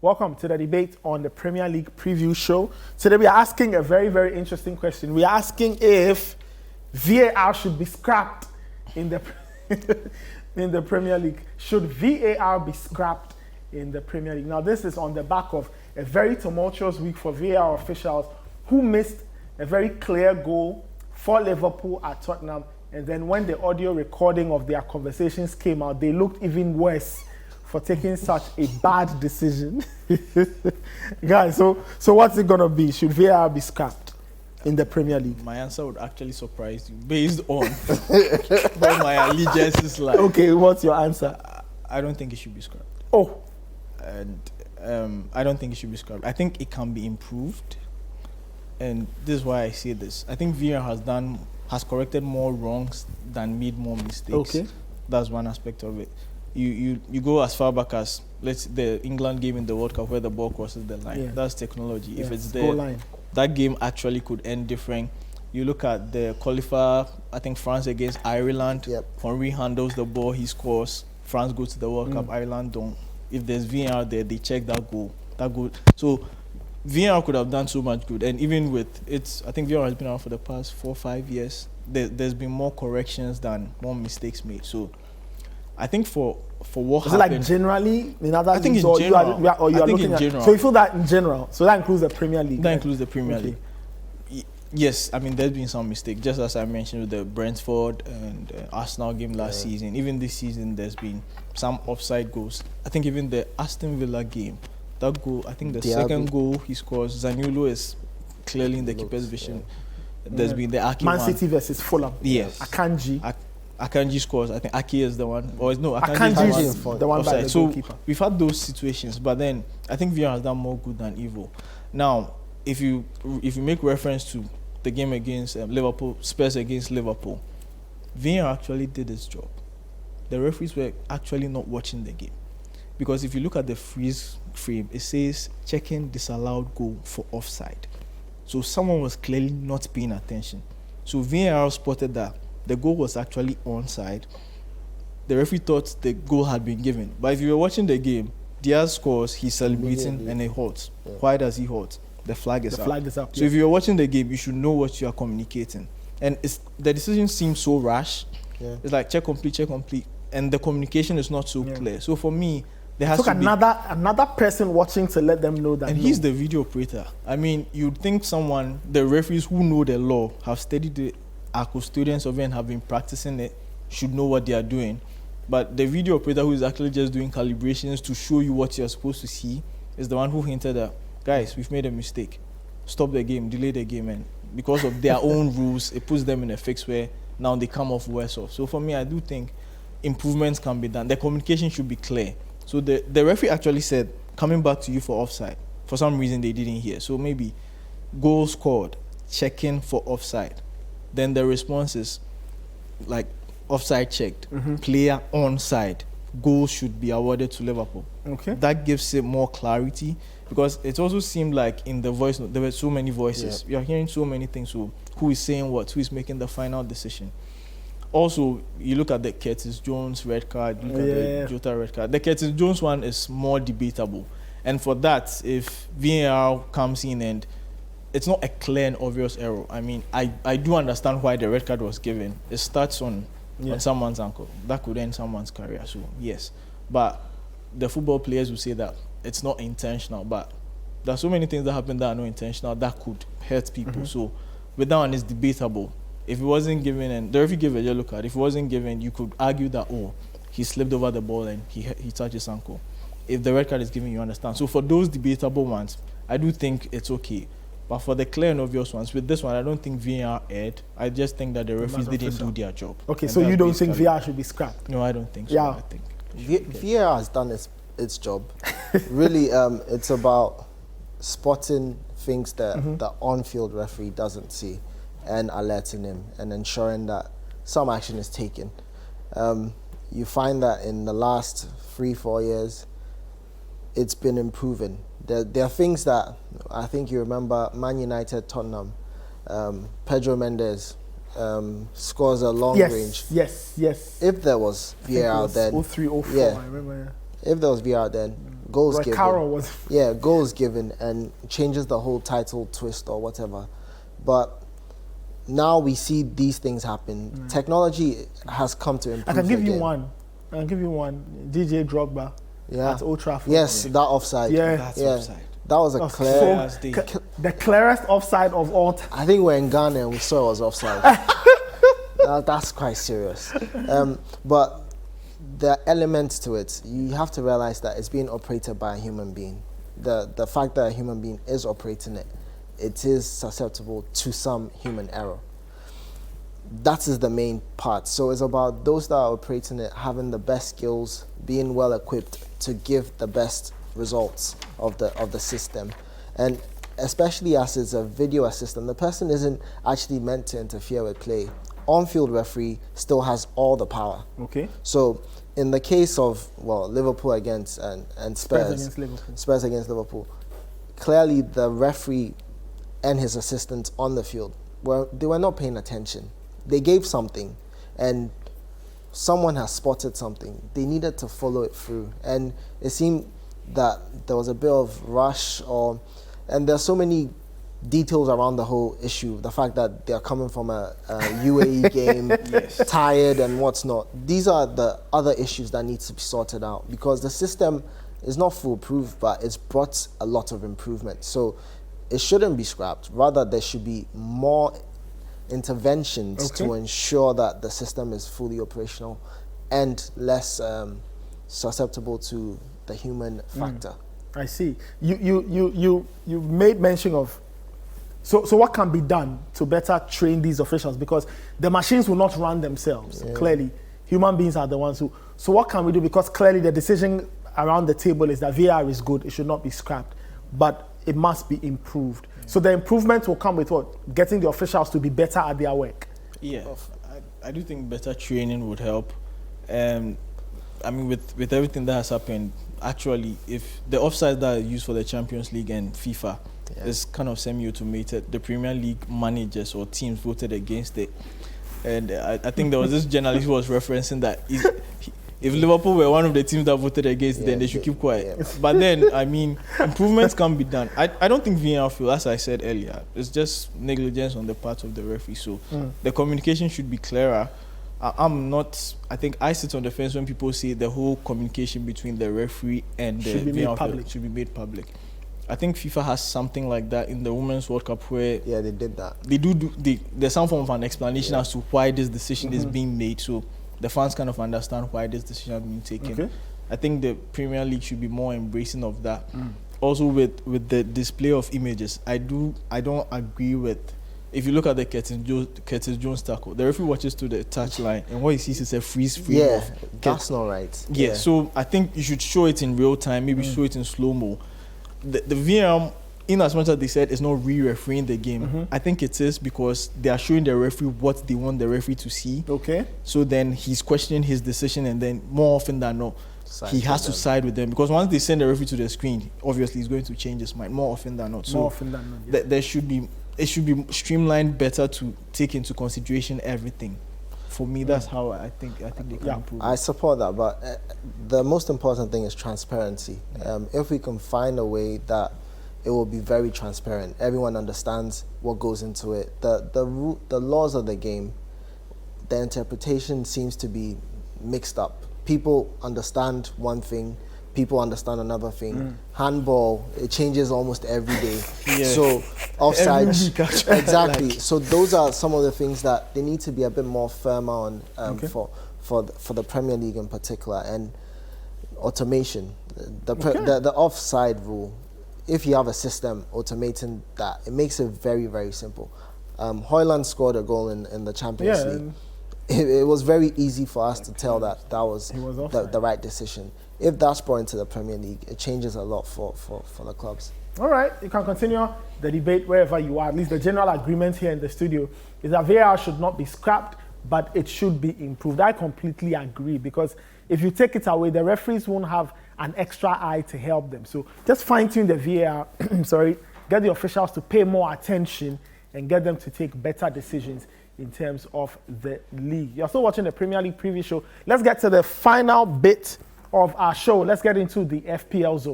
Welcome to the debate on the Premier League preview show. Today we are asking a very, very interesting question. We are asking if VAR should be scrapped in the in the Premier League. Should VAR be scrapped in the Premier League? Now, this is on the back of a very tumultuous week for VAR officials who missed a very clear goal for Liverpool at Tottenham. And then when the audio recording of their conversations came out, they looked even worse for taking such a bad decision. Guys, so what's it going to be? Should VAR be scrapped in the Premier League? My answer would actually surprise you based on what my allegiance is like. Okay, what's your answer? I don't think it should be scrapped. Oh. And I don't think it should be scrapped. I think it can be improved. And this is why I say this. I think VAR has corrected more wrongs than made more mistakes. Okay. That's one aspect of it. You go as far back as the England game in the World Cup where the ball crosses the line. Yeah. That's technology. Yeah. If it's there, line. That game actually could end different. You look at the qualifier, I think France against Ireland. Yep. Henry handles the ball, he scores. France goes to the World Cup, Ireland don't. If there's VAR there, they check that goal. So VAR could have done so much good. And even with I think VAR has been around for the past 4 or 5 years. There's been more corrections than more mistakes made. So I think for what is happened... Is it like generally? In other I think leagues, in general. You are looking at, general. so you feel that in general. So that includes the Premier League. That includes the Premier League. Yes, I mean, there's been some mistakes. Just as I mentioned with the Brentford and Arsenal game last season. Even this season, there's been some offside goals. I think even the Aston Villa game, that goal, I think the second goal he scores, Zaniolo is clearly in the keeper's vision. There's been the Ake Man City versus Fulham. Yes. Akanji scores. I think Ake is the one. Or no, Akanji is the one by the goalkeeper. So we've had those situations, but then I think VAR has done more good than evil. Now, if you make reference to the game against Liverpool, Spurs against Liverpool, VAR actually did its job. The referees were actually not watching the game. Because if you look at the freeze frame, it says checking disallowed goal for offside. So someone was clearly not paying attention. So VAR spotted that the goal was actually onside. The referee thought the goal had been given. But if you were watching the game, Diaz scores, he's celebrating and he halts. Yeah. Why does he halt? The flag is up. So if you're watching the game, you should know what you are communicating. And the decision seems so rash. Yeah. It's like check complete. And the communication is not so clear. So for me, there has to be another person watching to let them know that. And he's the video operator. I mean, you'd think the referees who know the law, have studied it, are custodians of it and have been practicing it, should know what they are doing. But the video operator who is actually just doing calibrations to show you what you're supposed to see is the one who hinted that, guys, we've made a mistake. Stop the game, delay the game. And because of their own rules, it puts them in a fix where now they come off worse off. So for me, I do think improvements can be done. The communication should be clear. So the referee actually said, coming back to you for offside. For some reason, they didn't hear. So maybe goal scored, checking for offside. Then the response is like offside checked, player onside, goal should be awarded to Liverpool. Okay. That gives it more clarity because it also seemed like in the voice note, there were so many voices. Yeah. You're hearing so many things. So who is saying what? Who is making the final decision? Also, you look at the Curtis Jones red card, you look at the Jota red card. The Curtis Jones one is more debatable. And for that, if VAR comes in and it's not a clear and obvious error. I mean, I do understand why the red card was given. It starts on someone's ankle. That could end someone's career, so yes. But the football players will say that it's not intentional, but there are so many things that happen that are not intentional that could hurt people. So with that one, it's debatable. If it wasn't given, and the referee gave a yellow card, if it wasn't given, you could argue that, he slipped over the ball and he touched his ankle. If the red card is given, you understand. So for those debatable ones, I do think it's okay. But for the clear and obvious ones, with this one, I don't think VAR erred. I just think that the referees didn't do their job. Okay, so you don't think VAR should be scrapped? No, I don't think so. Yeah. I think VAR has done its job. Really, it's about spotting things that the on-field referee doesn't see and alerting him and ensuring that some action is taken. You find that in the last 3-4 years, it's been improving. There are things that I think you remember. Man United, Tottenham, Pedro Mendes scores a long range. Yes. If there was VAR then, 03, 04, I remember. If there was VAR then, goals Roy given. Carroll was. Yeah, goals given and changes the whole title twist or whatever. But now we see these things happen. Technology has come to improve. I can give the you game. one. I can give you one. DJ Drogba at Old Trafford. Yes, that offside. Yeah. That's offside. That was a That's clear. the clearest offside of all time. I think we're in Ghana and we saw it was offside. That's quite serious. But there are elements to it. You have to realize that it's being operated by a human being. The fact that a human being is operating it, it is susceptible to some human error. That is the main part. So it's about those that are operating it having the best skills, being well equipped to give the best results of the system. And especially as it's a video assistant, the person isn't actually meant to interfere with play. On-field referee still has all the power. Okay. So in the case of, Liverpool against and Spurs against Liverpool, clearly the referee and his assistants on the field, they were not paying attention. They gave something and someone has spotted something. They needed to follow it through. And it seemed that there was a bit of rush and there's so many details around the whole issue. The fact that they're coming from a UAE game, tired and what's not. These are the other issues that need to be sorted out because the system is not foolproof, but it's brought a lot of improvement. So it shouldn't be scrapped. Rather, there should be more interventions to ensure that the system is fully operational and less susceptible to the human factor. I see. You made mention of. So what can be done to better train these officials? Because the machines will not run themselves. Yeah. Clearly, human beings are the ones who. So what can we do? Because clearly the decision around the table is that VAR is good. It should not be scrapped, but it must be improved. Yeah. So the improvement will come with what? Getting the officials to be better at their work. Yeah, I do think better training would help. I mean, with everything that has happened, actually, if the offsides that are used for the Champions League and FIFA is kind of semi-automated, the Premier League managers or teams voted against it. And I think there was this journalist who was referencing that if Liverpool were one of the teams that voted against it, then they should keep quiet. Yeah. But then, I mean, improvements can be done. I don't think VAR feel, as I said earlier, it's just negligence on the part of the referee. So the communication should be clearer. I think I sit on the fence when people say the whole communication between the referee and the VAR should be made public. I think FIFA has something like that in the Women's World Cup where they did that. There's some form of an explanation as to why this decision is being made, so the fans kind of understand why this decision has been taken. Okay. I think the Premier League should be more embracing of that. Also with the display of images, I don't agree with. If you look at the Curtis Jones tackle, the referee watches to the touchline and what he sees is a freeze frame. Yeah, that's not right. Yeah, so I think you should show it in real time, maybe show it in slow-mo. The VAR, in as much as they said it's not re-refereeing the game, I think it is because they are showing the referee what they want the referee to see. Okay. So then he's questioning his decision, and then more often than not, he has to side with them because once they send the referee to the screen, obviously he's going to change his mind more often than not. So it should be streamlined better to take into consideration everything. For me, that's how I think they can improve. I support that, but the most important thing is transparency. If we can find a way that it will be very transparent, everyone understands what goes into it. The laws of the game, the interpretation seems to be mixed up. People understand one thing, people understand another thing. Handball, it changes almost every day. So offside, exactly. So those are some of the things that they need to be a bit more firmer on for the Premier League in particular. And automation, the offside rule. If you have a system automating that, it makes it very, very simple. Højlund scored a goal in the Champions League. It was very easy for us to tell that was the right decision. If that's brought into the Premier League, it changes a lot for the clubs. All right, you can continue the debate wherever you are. At least the general agreement here in the studio is that VAR should not be scrapped, but it should be improved. I completely agree because if you take it away, the referees won't have an extra eye to help them. So just fine-tune the VAR, get the officials to pay more attention and get them to take better decisions in terms of the league. You're still watching the Premier League preview show. Let's get to the final bit of our show. Let's get into the FPL zone.